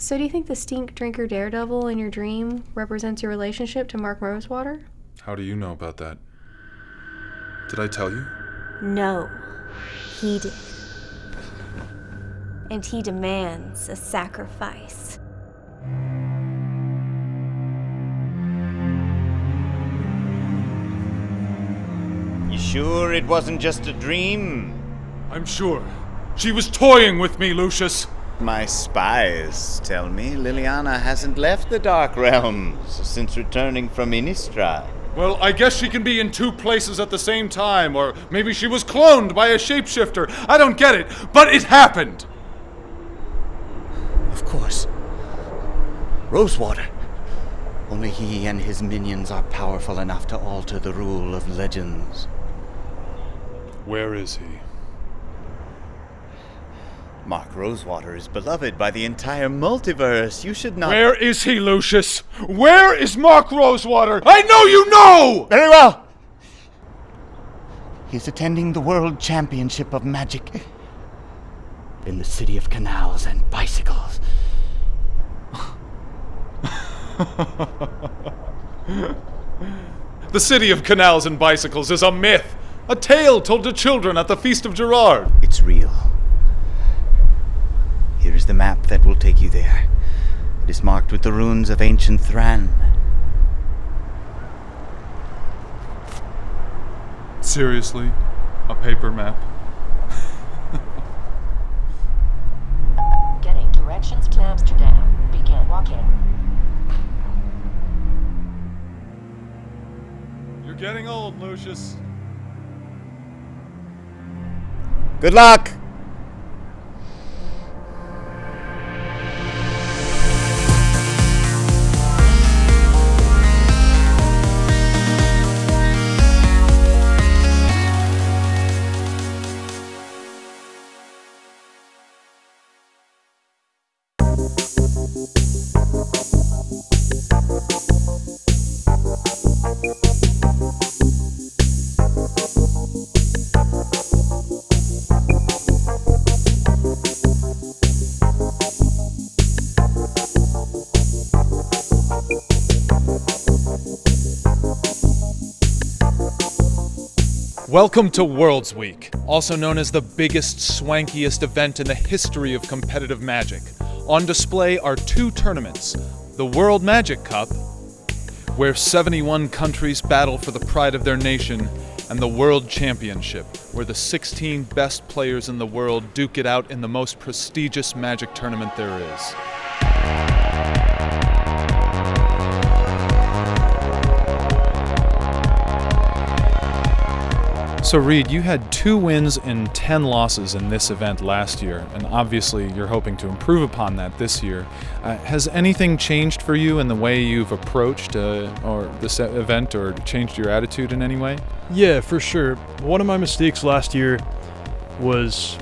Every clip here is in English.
So do you think the stink drinker daredevil in your dream represents your relationship to Mark Rosewater? How do you know about that? Did I tell you? No, he did. And he demands a sacrifice. You sure it wasn't just a dream? I'm sure. She was toying with me, Lucius. My spies tell me Liliana hasn't left the Dark Realms since returning from Innistrad. Well, I guess she can be in two places at the same time, or maybe she was cloned by a shapeshifter. I don't get it, but it happened. Of course. Rosewater. Only he and his minions are powerful enough to alter the rule of legends. Where is he? Mark Rosewater is beloved by the entire multiverse. You should not... Where is he, Lucius? Where is Mark Rosewater? I know you know! Very well. He's attending the World Championship of Magic in the city of canals and bicycles. The city of canals and bicycles is a myth. A tale told to children at the Feast of Gerard. It's real. Here is the map that will take you there. It is marked with the runes of ancient Thran. Seriously? A paper map? Getting directions to Amsterdam. Begin walking. You're getting old, Lucius. Good luck! Welcome to Worlds Week, also known as the biggest, swankiest event in the history of competitive Magic. On display are two tournaments, the World Magic Cup, where 71 countries battle for the pride of their nation, and the World Championship, where the 16 best players in the world duke it out in the most prestigious Magic tournament there is. So Reed, you had 2 wins and 10 losses in this event last year, and obviously you're hoping to improve upon that this year. Has anything changed for you in the way you've approached or this event, or changed your attitude in any way? Yeah, for sure. One of my mistakes last year was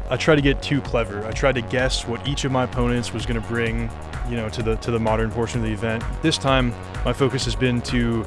I tried to get too clever. I tried to guess what each of my opponents was going to bring, to the modern portion of the event. This time, my focus has been to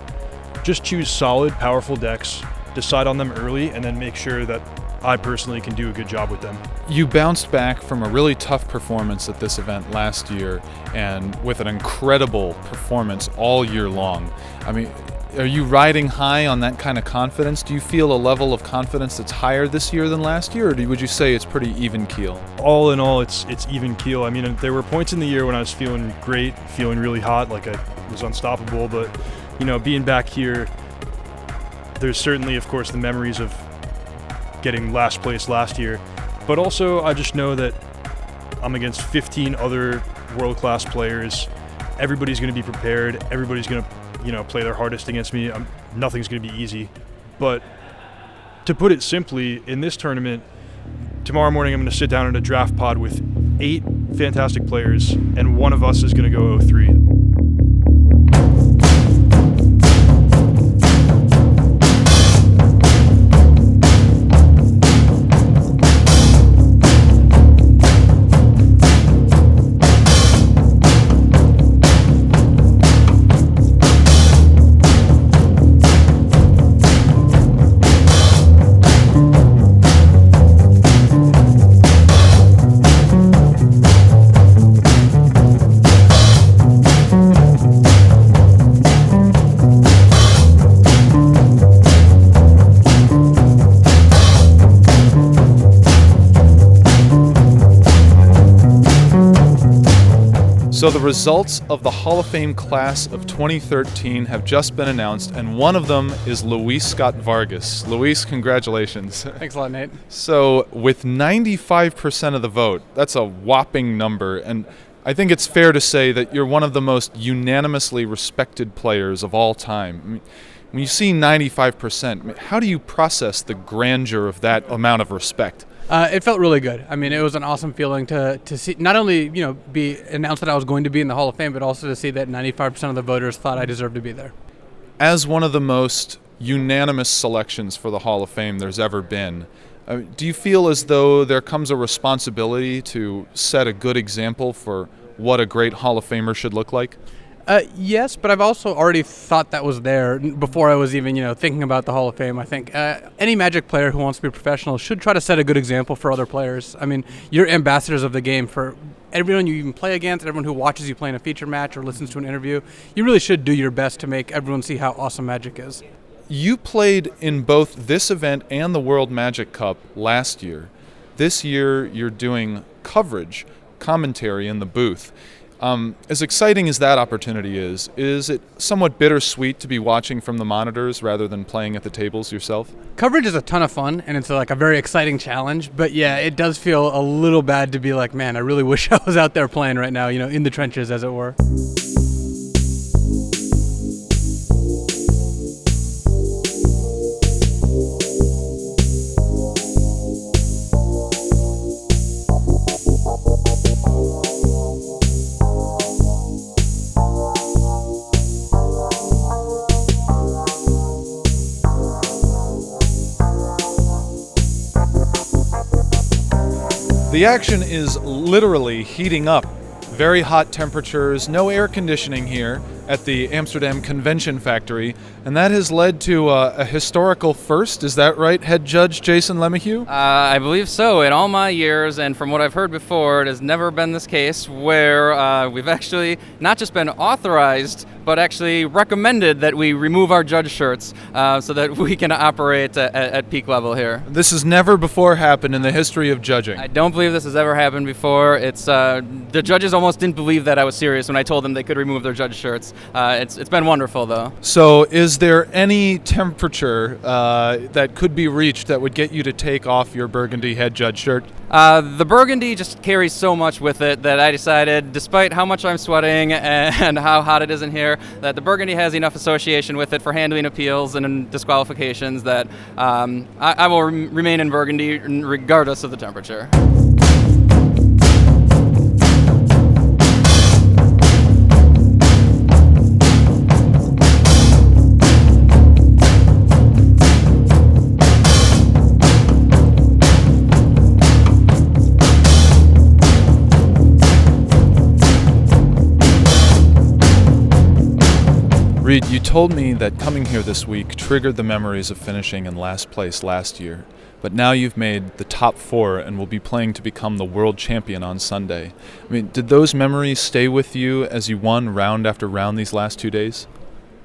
just choose solid, powerful decks, decide on them early, and then make sure that I personally can do a good job with them. You bounced back from a really tough performance at this event last year, and with an incredible performance all year long. I mean, are you riding high on that kind of confidence? Do you feel a level of confidence that's higher this year than last year, or would you say it's pretty even keel? All in all, it's even keel. I mean, there were points in the year when I was feeling great, feeling really hot, like I was unstoppable, but, being back here, there's certainly, of course, the memories of getting last place last year, but also I just know that I'm against 15 other world-class players. Everybody's going to be prepared. Everybody's going to, play their hardest against me. Nothing's going to be easy. But to put it simply, in this tournament, tomorrow morning I'm going to sit down in a draft pod with 8 fantastic players, and one of us is going to go 0-3. So the results of the Hall of Fame class of 2013 have just been announced, and one of them is Luis Scott Vargas. Luis, congratulations. Thanks a lot, Nate. So with 95% of the vote, that's a whopping number, and I think it's fair to say that you're one of the most unanimously respected players of all time. I mean, when you see 95%, how do you process the grandeur of that amount of respect? It felt really good. I mean, it was an awesome feeling to see, not only, be announced that I was going to be in the Hall of Fame, but also to see that 95% of the voters thought I deserved to be there. As one of the most unanimous selections for the Hall of Fame there's ever been, do you feel as though there comes a responsibility to set a good example for what a great Hall of Famer should look like? Yes, but I've also already thought that was there before I was even, thinking about the Hall of Fame. I think any Magic player who wants to be a professional should try to set a good example for other players. I mean, you're ambassadors of the game for everyone you even play against, everyone who watches you play in a feature match or listens to an interview. You really should do your best to make everyone see how awesome Magic is. You played in both this event and the World Magic Cup last year. This year, you're doing coverage, commentary in the booth. As exciting as that opportunity is it somewhat bittersweet to be watching from the monitors rather than playing at the tables yourself? Coverage is a ton of fun, and it's like a very exciting challenge. But yeah, it does feel a little bad to be like, man, I really wish I was out there playing right now, in the trenches, as it were. The action is literally heating up. Very hot temperatures, no air conditioning here at the Amsterdam Convention Factory, and that has led to a historical first. Is that right, Head Judge Jason Lemahieu? I believe so. In all my years, and from what I've heard before, it has never been this case where we've actually not just been authorized, but actually recommended that we remove our judge shirts so that we can operate at peak level here. This has never before happened in the history of judging. I don't believe this has ever happened before. It's the judges almost didn't believe that I was serious when I told them they could remove their judge shirts. It's been wonderful, though. So is there any temperature that could be reached that would get you to take off your burgundy head judge shirt? The burgundy just carries so much with it that I decided, despite how much I'm sweating and how hot it is in here, that the burgundy has enough association with it for handling appeals and disqualifications that I will remain in burgundy regardless of the temperature. Reed, you told me that coming here this week triggered the memories of finishing in last place last year, but now you've made the top 4 and will be playing to become the world champion on Sunday. I mean, did those memories stay with you as you won round after round these last 2 days?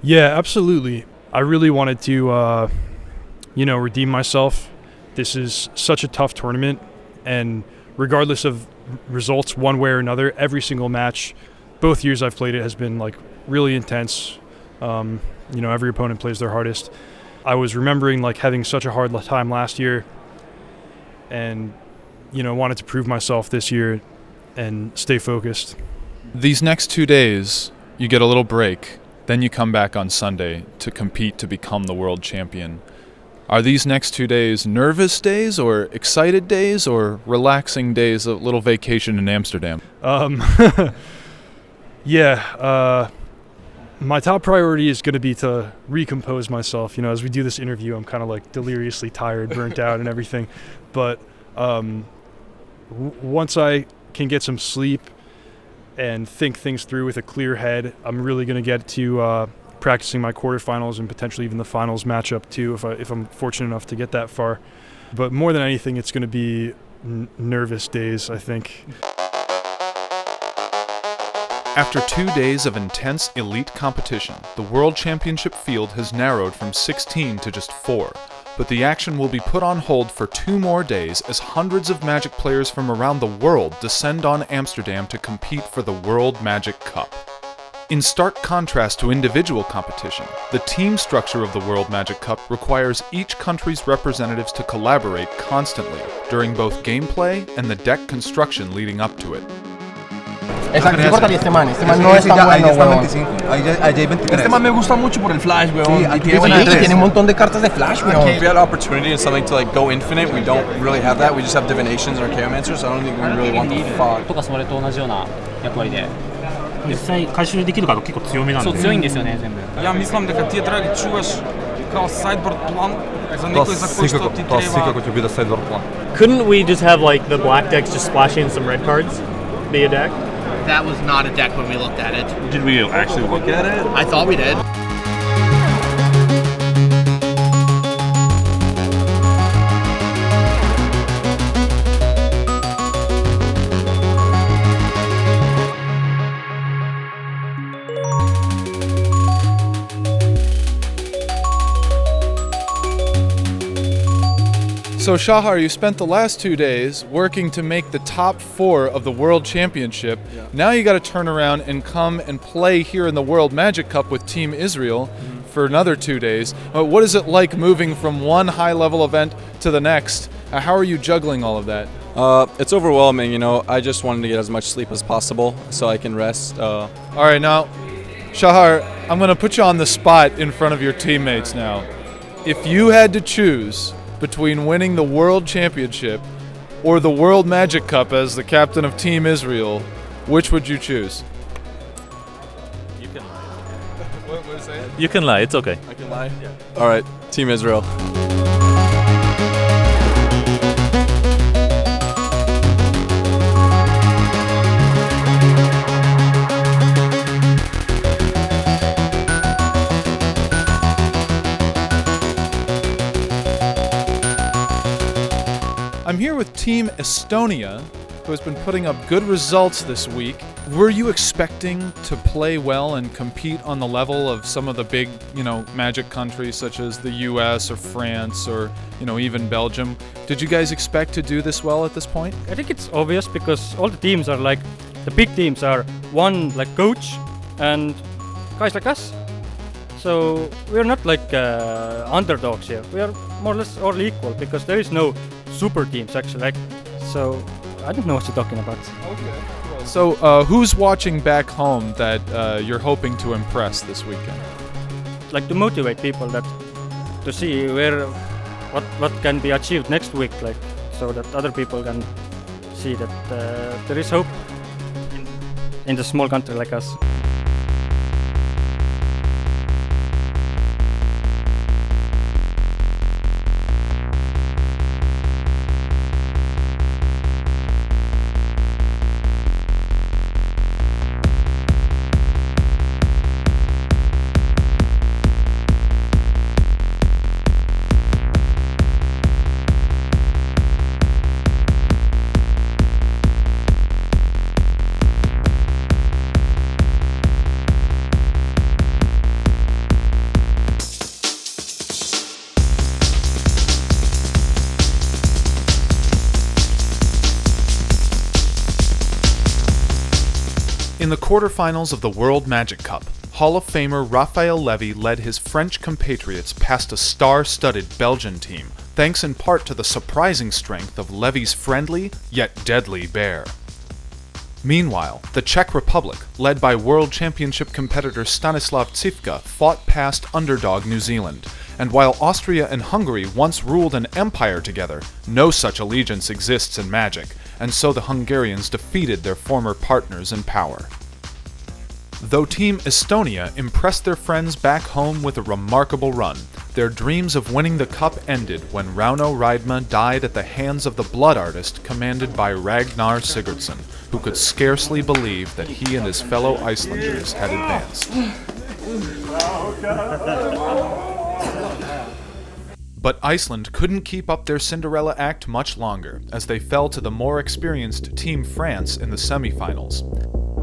Yeah, absolutely. I really wanted to, redeem myself. This is such a tough tournament, and regardless of results one way or another, every single match, both years I've played it, has been really intense. Every opponent plays their hardest. I was remembering having such a hard time last year and, wanted to prove myself this year and stay focused. These next 2 days, you get a little break, then you come back on Sunday to compete to become the world champion. Are these next 2 days nervous days or excited days or relaxing days, a little vacation in Amsterdam? My top priority is going to be to recompose myself. As we do this interview, I'm kind of deliriously tired, burnt out and everything. But once I can get some sleep and think things through with a clear head, I'm really going to get to practicing my quarterfinals and potentially even the finals matchup too, if I'm fortunate enough to get that far. But more than anything, it's going to be nervous days, I think. After 2 days of intense elite competition, the World Championship field has narrowed from 16 to just 4. but the action will be put on hold for 2 more days as hundreds of Magic players from around the world descend on Amsterdam to compete for the World Magic Cup. In stark contrast to individual competition, the team structure of the World Magic Cup requires each country's representatives to collaborate constantly during both gameplay and the deck construction leading up to it. Exacto, sí cortaría este man no es tan bueno, weón. Este man me gusta mucho por el flash, weón. Y tiene un montón de cartas de flash, weón. If we had opportunity and something to like go infinite, we don't really have that. We just have divinations or chaomancers, so I don't think we really want the fog. とかそれと同じような役割で実際回収できるカード結構強めなんでそう強いんですよね全部 Ja mislim дека тие треба да чуваш kao sideboard план за некој за кој што ти треба. Couldn't we just have like the black decks just splash in some red cards? Be a deck? That was not a deck when we looked at it. Did we actually look at it? I thought we did. So Shahar, you spent the last 2 days working to make the top 4 of the World Championship. Yeah. Now you got to turn around and come and play here in the World Magic Cup with Team Israel for another 2 days. What is it like moving from one high-level event to the next? How are you juggling all of that? It's overwhelming, you know. I just wanted to get as much sleep as possible so I can rest. All right, now, Shahar, I'm going to put you on the spot in front of your teammates now. If you had to choose between winning the World Championship or the World Magic Cup as the captain of Team Israel, which would you choose? You can lie. What is that? You can lie, it's okay. I can lie? Yeah. All right, Team Israel. I'm here with Team Estonia, who has been putting up good results this week. Were you expecting to play well and compete on the level of some of the big, Magic countries such as the US or France or, even Belgium? Did you guys expect to do this well at this point? I think it's obvious because all the teams are like, the big teams are one like coach and guys like us. So we're not like underdogs here. We are more or less all equal because there is no super teams actually. So I don't know what you're talking about. Okay. Cool. So who's watching back home that you're hoping to impress this weekend? Like to motivate people that to see what can be achieved next week, like so that other people can see that there is hope in the small country like us. In the quarterfinals of the World Magic Cup, Hall of Famer Raphael Levy led his French compatriots past a star-studded Belgian team, thanks in part to the surprising strength of Levy's friendly yet deadly bear. Meanwhile, the Czech Republic, led by World Championship competitor Stanislav Cifka, fought past underdog New Zealand, and while Austria and Hungary once ruled an empire together, no such allegiance exists in Magic, and so the Hungarians defeated their former partners in power. Though Team Estonia impressed their friends back home with a remarkable run, their dreams of winning the cup ended when Rauno Reidma died at the hands of the Blood Artist commanded by Ragnar Sigurdsson, who could scarcely believe that he and his fellow Icelanders had advanced. But Iceland couldn't keep up their Cinderella act much longer, as they fell to the more experienced Team France in the semifinals.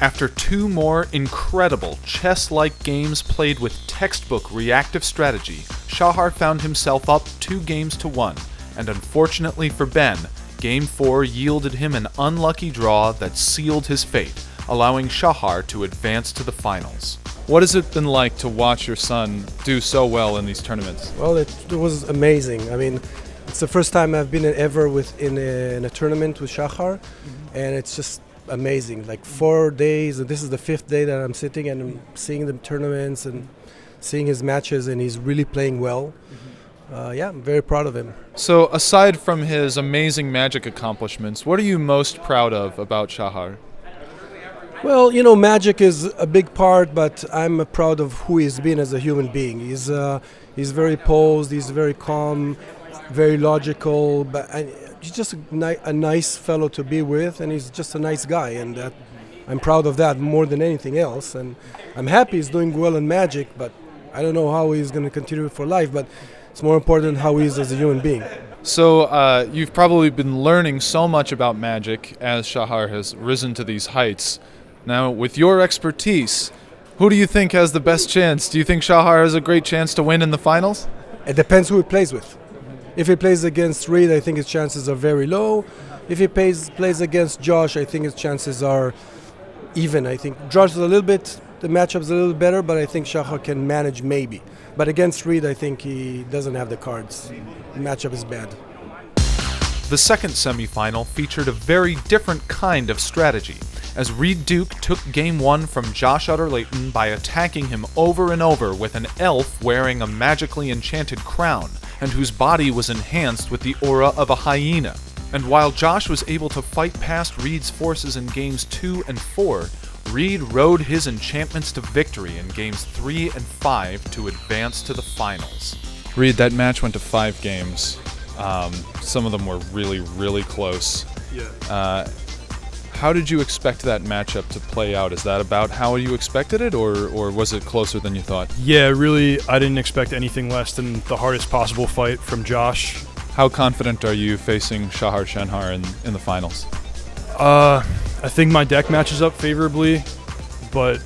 After 2 more incredible chess-like games played with textbook reactive strategy, Shahar found himself up 2 games to 1, and unfortunately for Ben, Game 4 yielded him an unlucky draw that sealed his fate, allowing Shahar to advance to the finals. What has it been like to watch your son do so well in these tournaments? Well, it was amazing. I mean, it's the first time I've been ever in a tournament with Shahar, and it's just amazing. Like 4 days, and this is the 5th day that I'm sitting and I'm seeing the tournaments and seeing his matches, and he's really playing well. Yeah, I'm very proud of him. So, aside from his amazing Magic accomplishments, what are you most proud of about Shahar? Well, you know, Magic is a big part, but I'm proud of who he's been as a human being. He's very posed, he's very calm, very logical, but he's just a nice fellow to be with, and he's just a nice guy, and I'm proud of that more than anything else. And I'm happy he's doing well in Magic, but I don't know how he's going to continue for life, but it's more important how he is as a human being. So you've probably been learning so much about Magic as Shahar has risen to these heights. Now, with your expertise, who do you think has the best chance? Do you think Shahar has a great chance to win in the finals? It depends who he plays with. If he plays against Reed, I think his chances are very low. If he plays against Josh, I think his chances are even. I think Josh is the matchup's a little better, but I think Shahar can manage maybe. But against Reed, I think he doesn't have the cards. The matchup is bad. The second semifinal featured a very different kind of strategy, as Reed Duke took Game 1 from Josh Utter-Layton by attacking him over and over with an elf wearing a magically enchanted crown, and whose body was enhanced with the aura of a hyena. And while Josh was able to fight past Reed's forces in Games 2 and 4, Reed rode his enchantments to victory in Games 3 and 5 to advance to the finals. Reed, that match went to 5 games. Some of them were really, really close. Yeah. How did you expect that matchup to play out? Is that about how you expected it, or was it closer than you thought? Yeah, really, I didn't expect anything less than the hardest possible fight from Josh. How confident are you facing Shahar Shenhar in the finals? I think my deck matches up favorably, but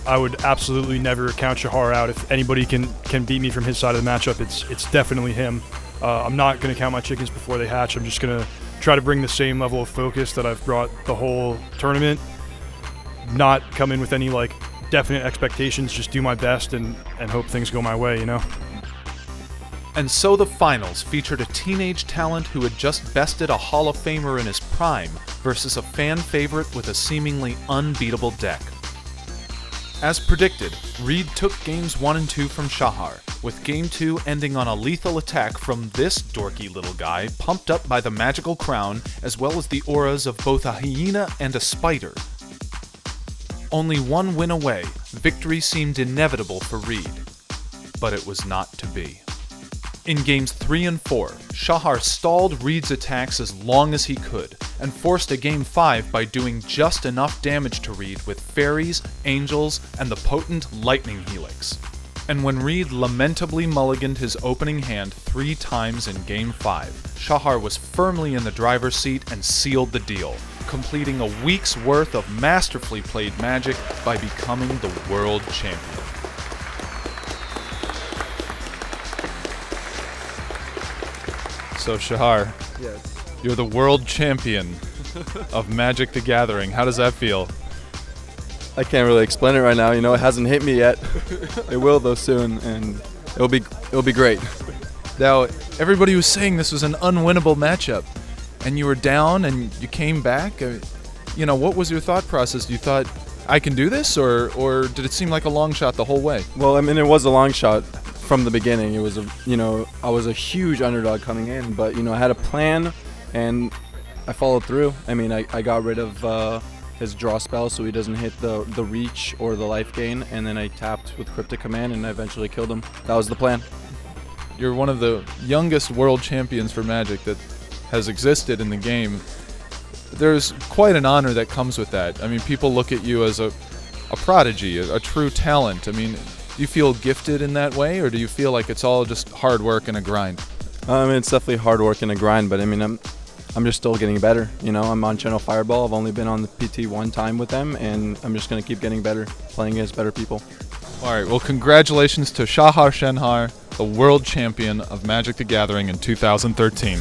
I would absolutely never count Shahar out. If anybody can beat me from his side of the matchup, it's definitely him. I'm not going to count my chickens before they hatch. I'm just going to try to bring the same level of focus that I've brought the whole tournament. Not come in with any definite expectations, just do my best and hope things go my way, you know? And so the finals featured a teenage talent who had just bested a Hall of Famer in his prime versus a fan favorite with a seemingly unbeatable deck. As predicted, Reed took Games 1 and 2 from Shahar, with Game 2 ending on a lethal attack from this dorky little guy, pumped up by the magical crown, as well as the auras of both a hyena and a spider. Only one win away, victory seemed inevitable for Reed, but it was not to be. In Games 3 and 4, Shahar stalled Reed's attacks as long as he could, and forced a Game 5 by doing just enough damage to Reed with fairies, angels, and the potent lightning helix. And when Reed lamentably mulliganed his opening hand 3 times in Game 5, Shahar was firmly in the driver's seat and sealed the deal, completing a week's worth of masterfully played Magic by becoming the world champion. So Shahar, yes, you're the world champion of Magic the Gathering. How does that feel? I can't really explain it right now. You know, it hasn't hit me yet. It will though soon, and it'll be great. Now, everybody was saying this was an unwinnable matchup, and you were down and you came back. You know, what was your thought process? You thought, I can do this, or did it seem like a long shot the whole way? Well, I mean, it was a long shot from the beginning. It was I was a huge underdog coming in, but I had a plan and I followed through. I mean, I got rid of his draw spell so he doesn't hit the reach or the life gain, and then I tapped with Cryptic Command and I eventually killed him. That was the plan. You're one of the youngest world champions for Magic that has existed in the game. There's quite an honor that comes with that. I mean, people look at you as a prodigy, a true talent. I mean, do you feel gifted in that way, or do you feel like it's all just hard work and a grind? I mean, it's definitely hard work and a grind, but I mean, I'm just still getting better. You know, I'm on Channel Fireball. I've only been on the PT one time with them, and I'm just going to keep getting better, playing against better people. All right, well, congratulations to Shahar Shenhar, the world champion of Magic the Gathering in 2013.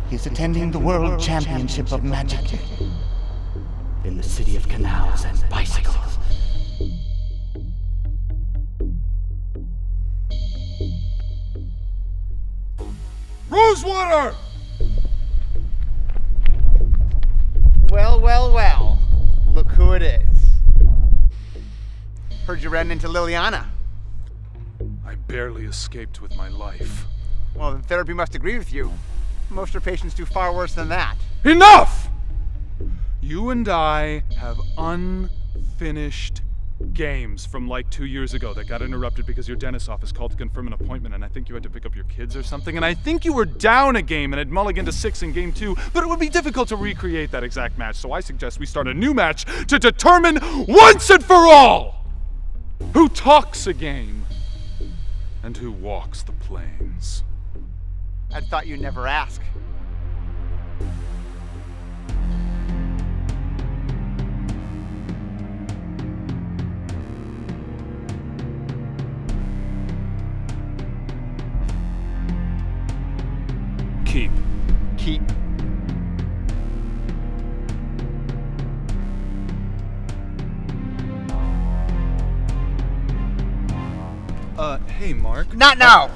He's attending the World Championship of Magic in the city of canals and bicycles. Rosewater! Well, well, well. Look who it is. Heard you ran into Liliana. I barely escaped with my life. Well, then therapy must agree with you. Most of her patients do far worse than that. Enough! You and I have unfinished games from like 2 years ago that got interrupted because your dentist's office called to confirm an appointment, and I think you had to pick up your kids or something, and I think you were down a game and had mulliganed to 6 in game 2, but it would be difficult to recreate that exact match, so I suggest we start a new match to determine once and for all who talks a game and who walks the plains. I thought you'd never ask. Keep. Keep. Hey, Mark. Not now!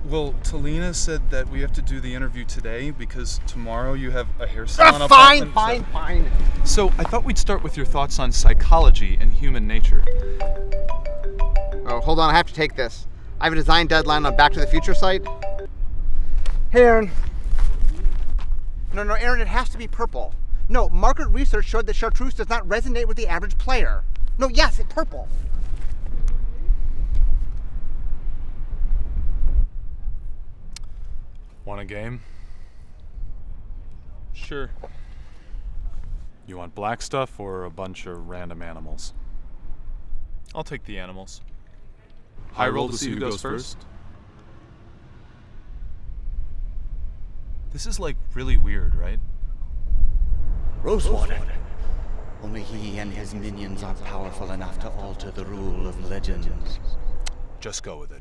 Well, Talina said that we have to do the interview today because tomorrow you have a hair salon Fine, appointment. fine. So I thought we'd start with your thoughts on psychology and human nature. Oh, hold on, I have to take this. I have a design deadline on Back to the Future site. Hey, Aaron. No, Aaron, it has to be purple. No, market research showed that chartreuse does not resonate with the average player. No, yes, it's purple. Want a game? Sure. You want black stuff or a bunch of random animals? I'll take the animals. High roll to see who goes first. This is like really weird, right? Rosewater. Only he and his minions are powerful enough to alter the rule of legends. Just go with it.